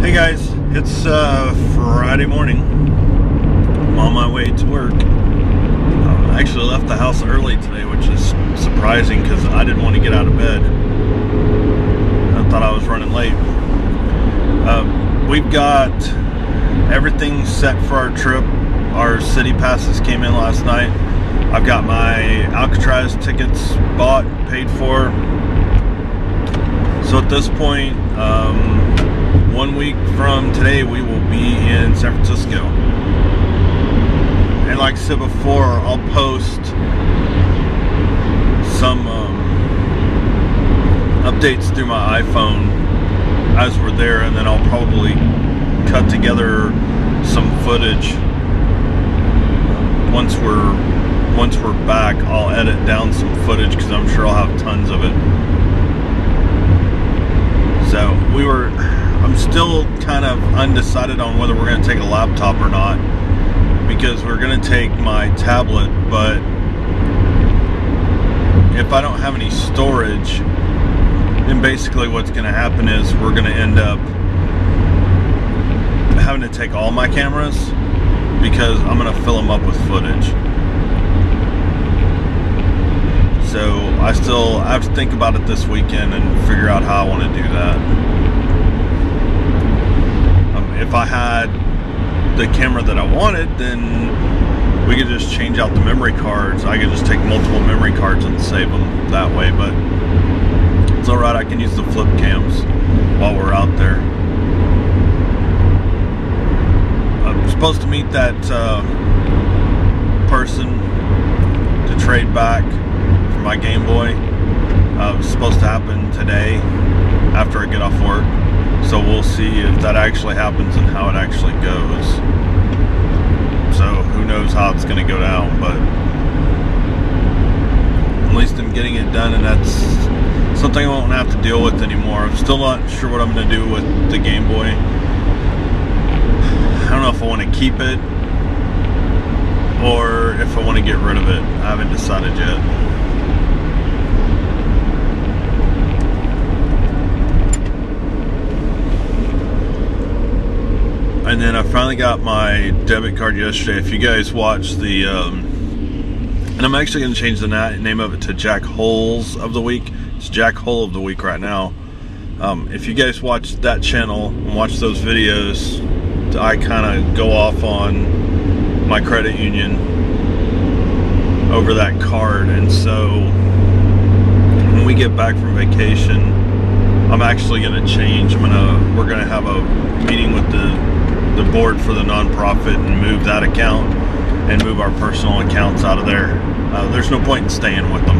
Hey guys, it's Friday morning. I'm on my way to work. I actually left the house early today, which is surprising because I didn't want to get out of bed. I thought I was running late. We've got everything set for our trip. Our city passes came in last night. I've got my Alcatraz tickets bought, paid for. So at this point, 1 week from today, we will be in San Francisco. And like I said before, I'll post some updates through my iPhone as we're there, and then I'll probably cut together some footage. Once we're back, I'll edit down some footage because I'm sure I'll have tons of it. So I'm still kind of undecided on whether we're going to take a laptop or not, because we're going to take my tablet, but if I don't have any storage, then basically what's going to happen is we're going to end up having to take all my cameras because I'm going to fill them up with footage. So I have to think about it this weekend and figure out how I want to do that. If I had the camera that I wanted, then we could just change out the memory cards. I could just take multiple memory cards and save them that way, but it's alright, I can use the flip cams while we're out there. I'm supposed to meet that person to trade back for my Game Boy. It's supposed to happen today after I get off work. So we'll see if that actually happens and how it actually goes. So who knows how it's going to go down, but at least I'm getting it done, and that's something I won't have to deal with anymore. I'm still not sure what I'm going to do with the Game Boy. I don't know if I want to keep it or if I want to get rid of it. I haven't decided yet. And then I finally got my debit card yesterday. If you guys watched the, and I'm actually going to change the name of it to Jack Holes of the Week. It's Jack Hole of the Week right now. If you guys watch that channel and watch those videos, I kind of go off on my credit union over that card. And so when we get back from vacation, I'm actually going to change. We're going to have a meeting with the board for the nonprofit and move that account and move our personal accounts out of there. There's no point in staying with them.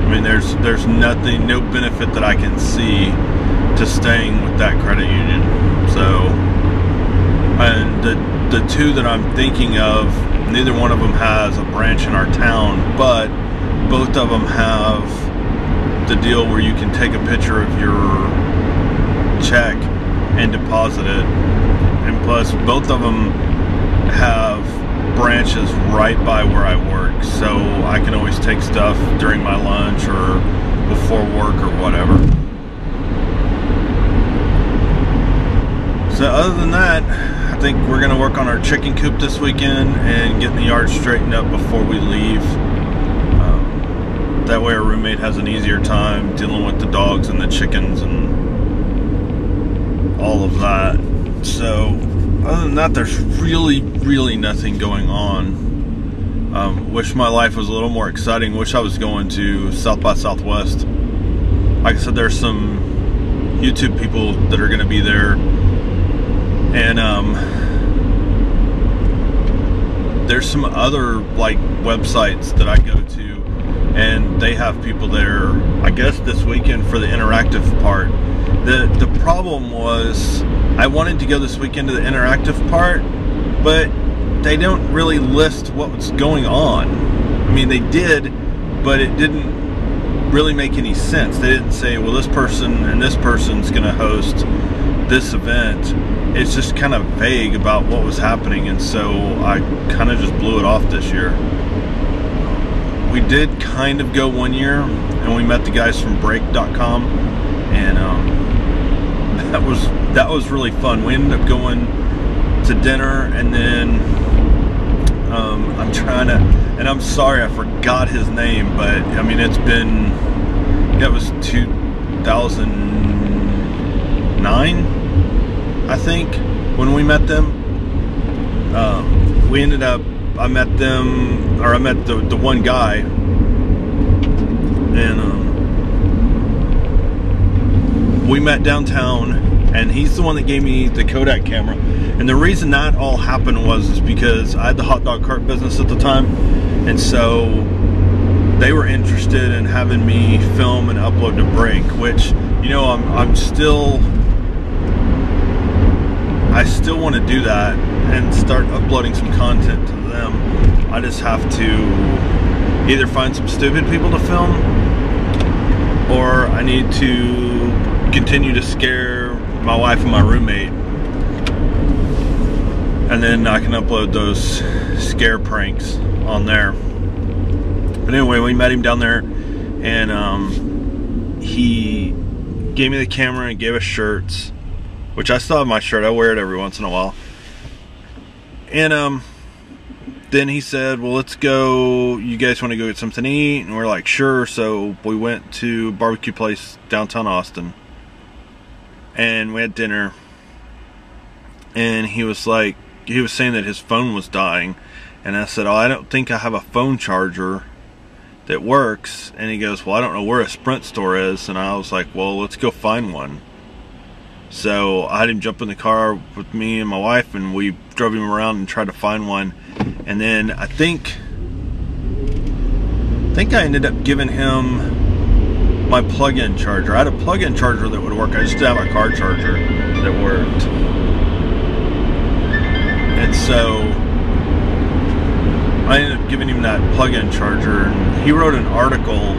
I mean, there's nothing, no benefit that I can see to staying with that credit union. So, and the two that I'm thinking of, neither one of them has a branch in our town, but both of them have the deal where you can take a picture of your check and deposit it, and plus both of them have branches right by where I work, so I can always take stuff during my lunch or before work or whatever. So other than that, I think we're going to work on our chicken coop this weekend and getting the yard straightened up before we leave. That way our roommate has an easier time dealing with the dogs and the chickens and all of that. So other than that, there's really nothing going on. Wish my life was a little more exciting. Wish I was going to South by Southwest. Like I said, there's some YouTube people that are going to be there, and there's some other like websites that I go to, and they have people there, I guess this weekend for the interactive part. The problem was I wanted to go this weekend to the interactive part, but they don't really list what's going on. I mean, they did, but it didn't really make any sense. They didn't say, well, this person and this person's going to host this event. It's just kind of vague about what was happening, and so I kind of just blew it off this year. We did kind of go one year, and we met the guys from break.com, and that was really fun. We ended up going to dinner, and then I'm sorry I forgot his name, but I mean it was 2009, I think, when we met them. I met the one guy, and we met downtown, and he's the one that gave me the Kodak camera. And the reason that all happened was because I had the hot dog cart business at the time, and so they were interested in having me film and upload to Break, which, you know, I still want to do that and start uploading some content to them. I just have to either find some stupid people to film, or I need to continue to scare my wife and my roommate, and then I can upload those scare pranks on there. But anyway, we met him down there, and he gave me the camera and gave us shirts, which I still have my shirt. I wear it every once in a while. And then he said, well, let's go, you guys want to go get something to eat? And we're like, sure. So we went to a barbecue place downtown Austin, and we had dinner. And he was saying that his phone was dying, and I said, oh, I don't think I have a phone charger that works. And he goes, well, I don't know where a Sprint store is. And I was like, well, let's go find one. So I had him jump in the car with me and my wife, and we drove him around and tried to find one. And then I think I ended up giving him my plug-in charger. I had a plug-in charger that would work. I just didn't have a car charger that worked. And so I ended up giving him that plug-in charger, and he wrote an article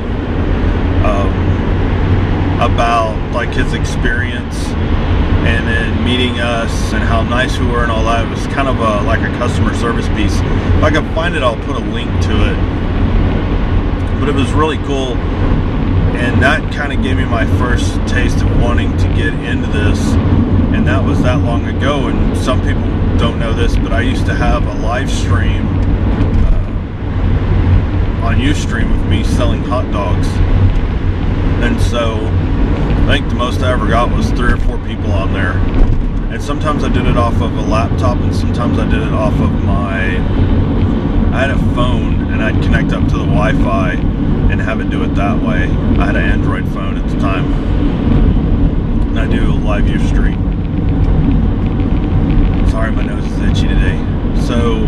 about like his experience, and then meeting us and how nice we were and all that. It was kind of like a customer service piece. If I can find it, I'll put a link to it. But it was really cool, and that kind of gave me my first taste of wanting to get into this, and that was that long ago. And some people don't know this, but I used to have a live stream on Ustream of me selling hot dogs. And so I think the most I ever got was 3 or 4 people on there. And sometimes I did it off of a laptop, and sometimes I did it off of I had a phone, and I'd connect up to the Wi-Fi and have it do it that way. I had an Android phone at the time, and I do a live Ustream. Sorry, my nose is itchy today. So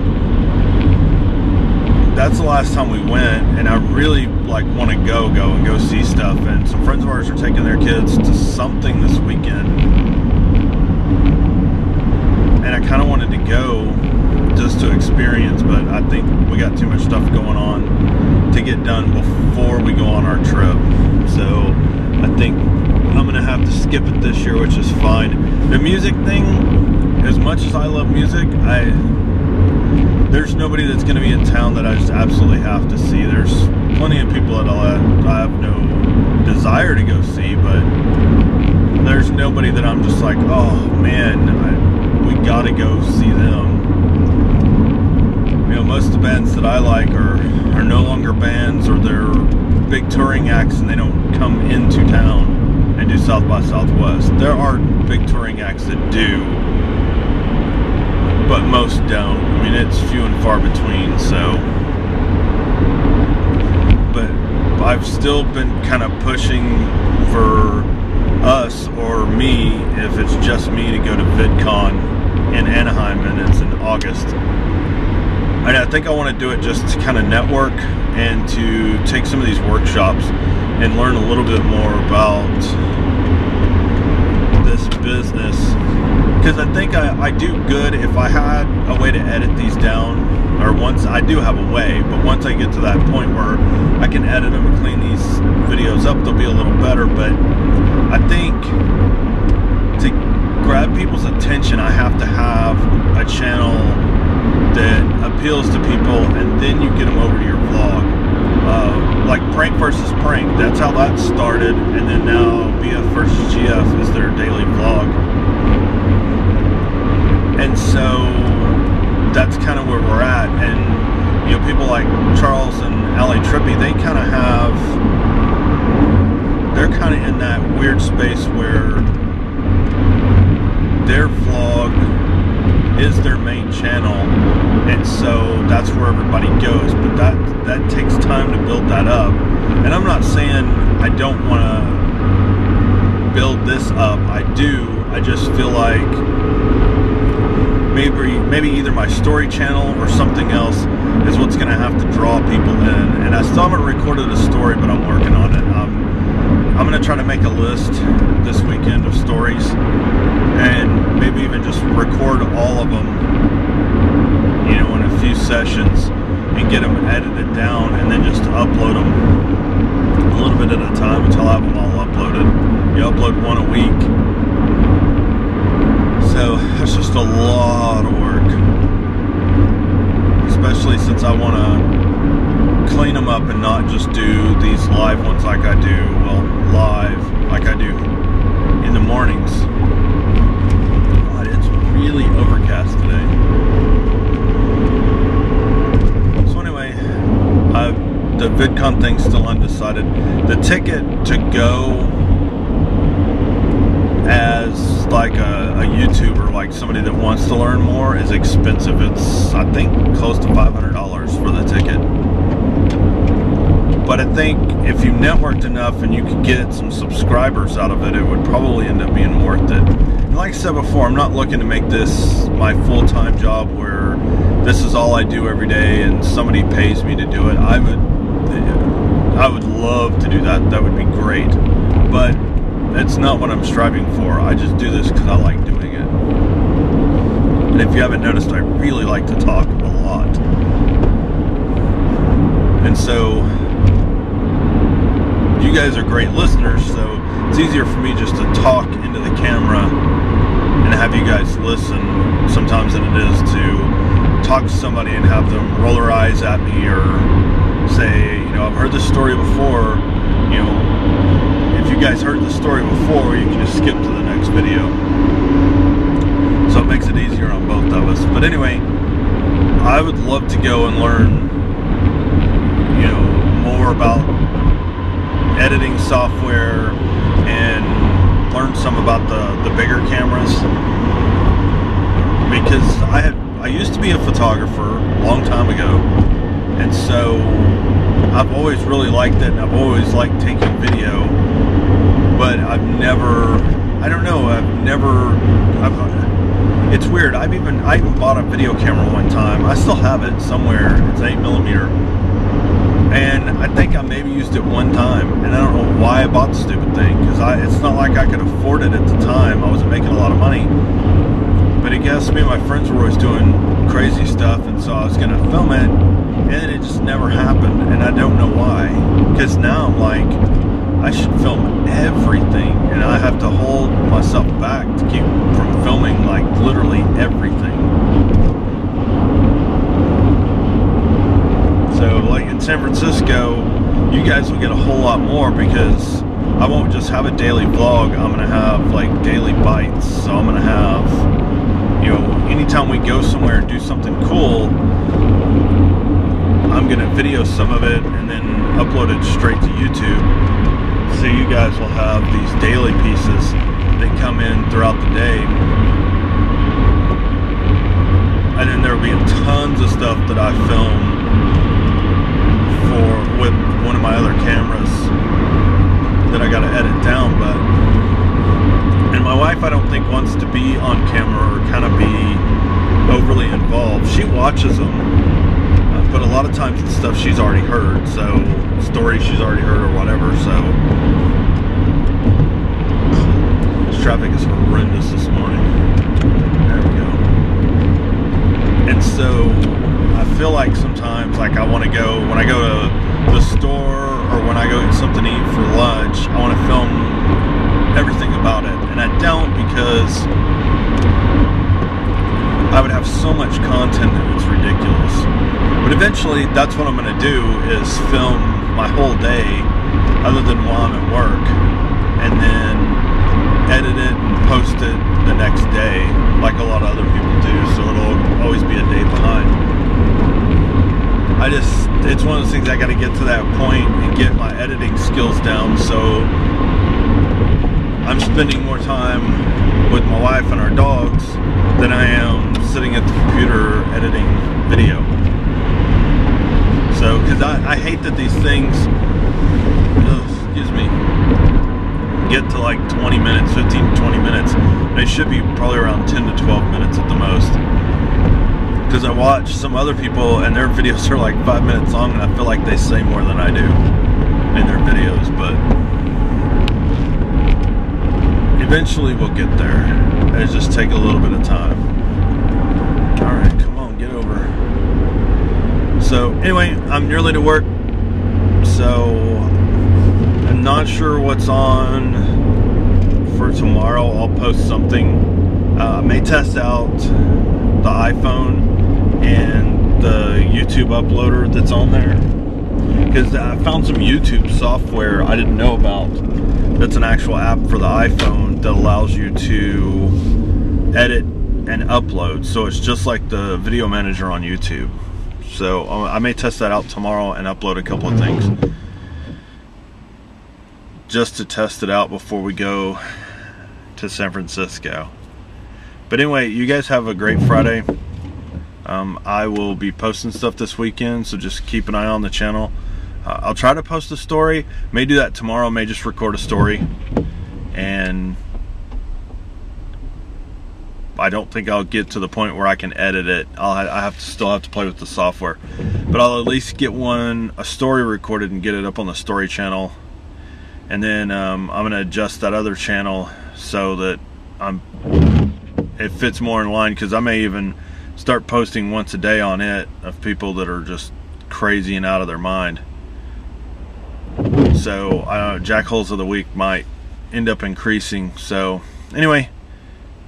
that's the last time we went, and I really like want to go and go see stuff. And some friends of ours are taking their kids to something this weekend, and I kind of wanted to go just to experience, but I think we got too much stuff going on to get done before we go on our trip. So I think I'm gonna have to skip it this year, which is fine. The music thing, as much as I love music, there's nobody that's going to be in town that I just absolutely have to see. There's plenty of people that I have no desire to go see, but there's nobody that I'm just like, oh man, we gotta go see them. You know, most of the bands that I like are no longer bands, or they're big touring acts, and they don't come into town and do South by Southwest. There are big touring acts that do, but most don't. I mean, it's few and far between. So, but I've still been kind of pushing for us, or me, if it's just me, to go to VidCon in Anaheim, and it's in August. And I think I want to do it just to kind of network and to take some of these workshops and learn a little bit more about this business. Because I think I do good if I had a way to edit these down, or once I do have a way, but once I get to that point where I can edit them and clean these videos up, they'll be a little better. But I think to grab people's attention, I have to have a channel that appeals to people, and then you get them over to your vlog. Like Prank versus Prank, that's how that started, and then now BF versus GF is their daily vlog. And so that's kind of where we're at. And you know, people like Charles and Ali Trippy, they kind of have, they're kind of in that weird space where their vlog is their main channel, and so that's where everybody goes. But that takes time to build that up. And I'm not saying I don't want to build this up. I do. I just feel like maybe either my story channel or something else is what's going to have to draw people in. And I still haven't recorded a story, but I'm working on it. I'm going to try to make a list this weekend of stories, and maybe even just record all of them, you know, in a few sessions, and get them edited down, and then just upload them a little bit at a time until I have them all uploaded. You upload one a week. So it's just a lot of work, especially since I want to clean them up and not just do these live ones like I do, well, live like I do in the mornings. God, it's really overcast today. So anyway, the VidCon thing's still undecided. The ticket to go as like a YouTuber, like somebody that wants to learn more, is expensive. It's, I think, close to $500 for the ticket. But I think if you networked enough and you could get some subscribers out of it, it would probably end up being worth it. And like I said before, I'm not looking to make this my full-time job where this is all I do every day and somebody pays me to do it. I would love to do that. That would be great. But it's not what I'm striving for. I just do this because I like doing it. And if you haven't noticed, I really like to talk a lot. And so you guys are great listeners, so it's easier for me just to talk into the camera and have you guys listen sometimes than it is to talk to somebody and have them roll their eyes at me or say, you know, I've heard this story before. You know, if you guys heard the story before, you can just skip to the next video. So it makes it easier on both of us. But anyway, I would love to go and learn, you know, more about editing software and learn some about the bigger cameras, because I used to be a photographer a long time ago, and so I've always really liked it, and I've always liked taking video, but I've never, I don't know, it's weird. I even bought a video camera one time. I still have it somewhere. It's 8mm. And I think I maybe used it one time, and I don't know why I bought the stupid thing, because it's not like I could afford it at the time. I wasn't making a lot of money. But I guess me and my friends were always doing crazy stuff, and so I was going to film it, and then it just never happened, and I don't know why. Because now I'm like, I should film everything, and I have to hold myself back to keep from filming like literally everything. So like in San Francisco, you guys will get a whole lot more, because I won't just have a daily vlog. I'm gonna have like daily bites. So I'm gonna have, you know, anytime we go somewhere and do something cool, I'm gonna video some of it and then upload it straight to YouTube. So you guys will have these daily pieces that come in throughout the day. And then there will be tons of stuff that I film with one of my other cameras that I gotta edit down. And my wife, I don't think, wants to be on camera or kind of be overly involved. She watches them, but a lot of times it's stuff she's already heard, so stories she's already heard or whatever. So this traffic is horrendous this morning. There we go. And so I feel like sometimes, like, I want to go, when I go to the store or when I go get something to eat for lunch, I want to film everything about it. And I don't, because I would have so much content that it's ridiculous. But eventually, that's what I'm going to do, is film my whole day, other than while I'm at work, and then edit it and post it the next day, like a lot of other people do. it's one of those things I got to get to that point and get my editing skills down, so I'm spending more time with my wife and our dogs than I am sitting at the computer editing video. So, because I hate that these things, excuse me, get to like 20 minutes, 15 to 20 minutes. They should be probably around 10 to 12 minutes at the most. Because I watch some other people and their videos are like 5 minutes long, and I feel like they say more than I do in their videos, but eventually we'll get there. It'll just take a little bit of time. Alright, come on, get over. So anyway, I'm nearly to work, so I'm not sure what's on for tomorrow. I'll post something. I may test out the iPhone and the YouTube uploader that's on there, because I found some YouTube software I didn't know about that's an actual app for the iPhone that allows you to edit and upload. So it's just like the video manager on YouTube. So I may test that out tomorrow and upload a couple of things just to test it out before we go to San Francisco. But anyway, you guys have a great Friday. I will be posting stuff this weekend, so just keep an eye on the channel. I'll try to post a story. May do that tomorrow. May just record a story, and I don't think I'll get to the point where I can edit it. I still have to play with the software, but I'll at least get a story recorded and get it up on the story channel, and then I'm gonna adjust that other channel so that it fits more in line, because I may even start posting once a day on it of people that are just crazy and out of their mind. So Jack Holes of the Week might end up increasing. So anyway,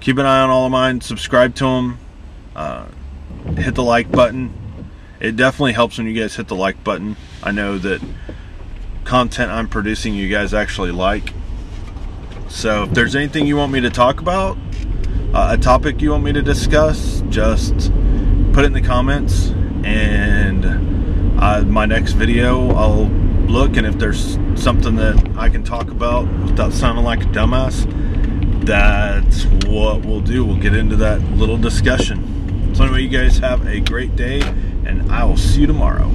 keep an eye on all of mine. Subscribe to them. Hit the like button. It definitely helps when you guys hit the like button. I know that content I'm producing you guys actually like. So if there's anything you want me to talk about, a topic you want me to discuss, just put it in the comments, and my next video I'll look, and if there's something that I can talk about without sounding like a dumbass, that's what we'll do. We'll get into that little discussion. So anyway, you guys have a great day, and I will see you tomorrow.